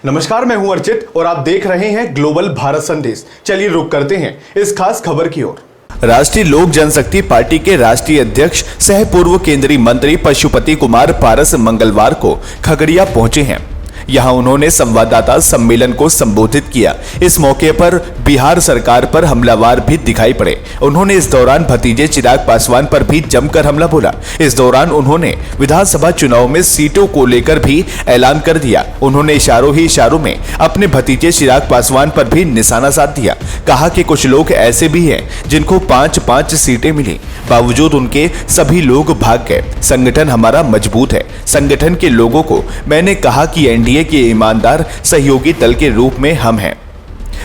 नमस्कार, मैं हूं अर्चित और आप देख रहे हैं ग्लोबल भारत संदेश। चलिए रुक करते हैं इस खास खबर की ओर। राष्ट्रीय लोक जनशक्ति पार्टी के राष्ट्रीय अध्यक्ष सह पूर्व केंद्रीय मंत्री पशुपति कुमार पारस मंगलवार को खगड़िया पहुंचे हैं। यहां उन्होंने संवाददाता सम्मेलन को संबोधित किया। इस मौके पर बिहार सरकार पर हमलावर भी दिखाई पड़े। उन्होंने इस दौरान भतीजे चिराग पासवान पर भी जमकर हमला बोला। इस दौरान उन्होंने विधानसभा चुनाव में सीटों को लेकर भी ऐलान कर दिया। उन्होंने इशारों ही इशारों में अपने भतीजे चिराग पासवान पर भी निशाना साध दिया। कहा कि कुछ लोग ऐसे भी हैं जिनको 5-5 सीटें मिली, बावजूद उनके सभी लोग भाग गए। संगठन हमारा मजबूत है। संगठन के लोगों को मैंने कहा कि एनडीए के ईमानदार सहयोगी दल के रूप में हम हैं।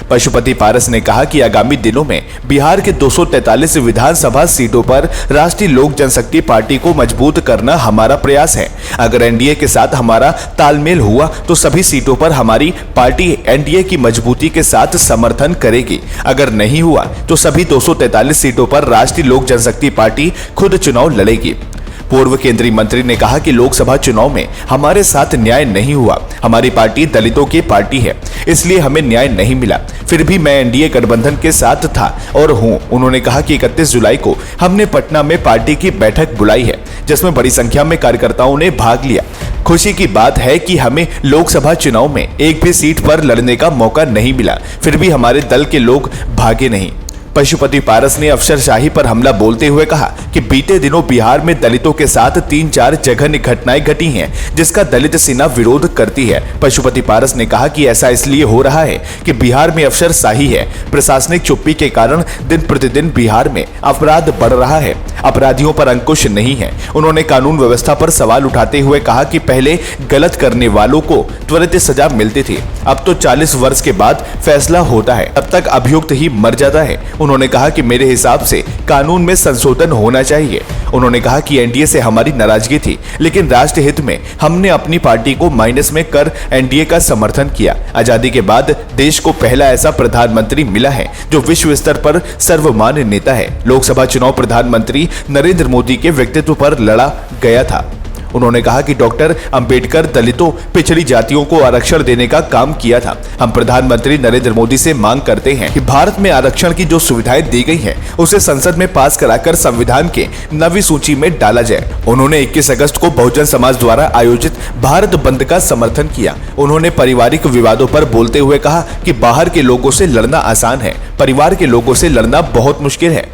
पशुपति पारस ने कहा कि आगामी दिनों में बिहार के 243 विधानसभा सीटों पर राष्ट्रीय लोक जनशक्ति पार्टी को मजबूत करना हमारा प्रयास है। अगर एनडीए के साथ हमारा तालमेल हुआ तो सभी सीटों पर हमारी पार्टी एनडीए की मजबूती के साथ समर्थन करेगी। अगर नहीं हुआ तो सभी 243 सीटों पर राष्ट्रीय लोक जनशक्ति पार्टी खुद चुनाव लड़ेगी। पूर्व केंद्रीय मंत्री ने कहा कि लोकसभा चुनाव में हमारे साथ न्याय नहीं हुआ। हमारी पार्टी दलितों की पार्टी है, इसलिए हमें न्याय नहीं मिला। फिर भी मैं एनडीए गठबंधन के साथ था और हूं। उन्होंने कहा कि 31 जुलाई को हमने पटना में पार्टी की बैठक बुलाई है, जिसमें बड़ी संख्या में कार्यकर्ताओं ने भाग लिया। खुशी की बात है कि हमें लोकसभा चुनाव में एक भी सीट पर लड़ने का मौका नहीं मिला, फिर भी हमारे दल के लोग भागे नहीं। पशुपति पारस ने अफसरशाही पर हमला बोलते हुए कहा कि बीते दिनों बिहार में दलितों के साथ 3-4 जघन्य घटनाएं घटी हैं, जिसका दलित सेना विरोध करती है। पशुपति पारस ने कहा कि ऐसा इसलिए हो रहा है कि बिहार में अफसरशाही है। प्रशासनिक चुप्पी के कारण दिन प्रतिदिन बिहार में अपराध बढ़ रहा है। अपराधियों पर अंकुश नहीं है। उन्होंने कानून व्यवस्था पर सवाल उठाते हुए कहा कि पहले गलत करने वालों को त्वरित सजा मिलती थी, अब तो 40 वर्ष के बाद फैसला होता है, तब तक अभियुक्त ही मर जाता है। उन्होंने कहा कि मेरे हिसाब से कानून में संशोधन होना चाहिए। उन्होंने कहा कि एनडीए से हमारी नाराजगी थी, लेकिन राष्ट्र हित में हमने अपनी पार्टी को माइनस में कर एनडीए का समर्थन किया। आजादी के बाद देश को पहला ऐसा प्रधानमंत्री मिला है जो विश्व स्तर पर सर्वमान्य नेता है। लोकसभा चुनाव प्रधानमंत्री नरेंद्र मोदी के व्यक्तित्व पर लड़ा गया था। उन्होंने कहा कि डॉक्टर अंबेडकर दलितों, पिछड़ी जातियों को आरक्षण देने का काम किया था। हम प्रधानमंत्री नरेंद्र मोदी से मांग करते हैं कि भारत में आरक्षण की जो सुविधाएं दी गई हैं, उसे संसद में पास कराकर संविधान के 9वीं सूची में डाला जाए। उन्होंने 21 अगस्त को बहुजन समाज द्वारा आयोजित भारत बंद का समर्थन किया। उन्होंने पारिवारिक विवादों पर बोलते हुए कहा कि बाहर के लोगों से लड़ना आसान है, परिवार के लोगों से लड़ना बहुत मुश्किल है।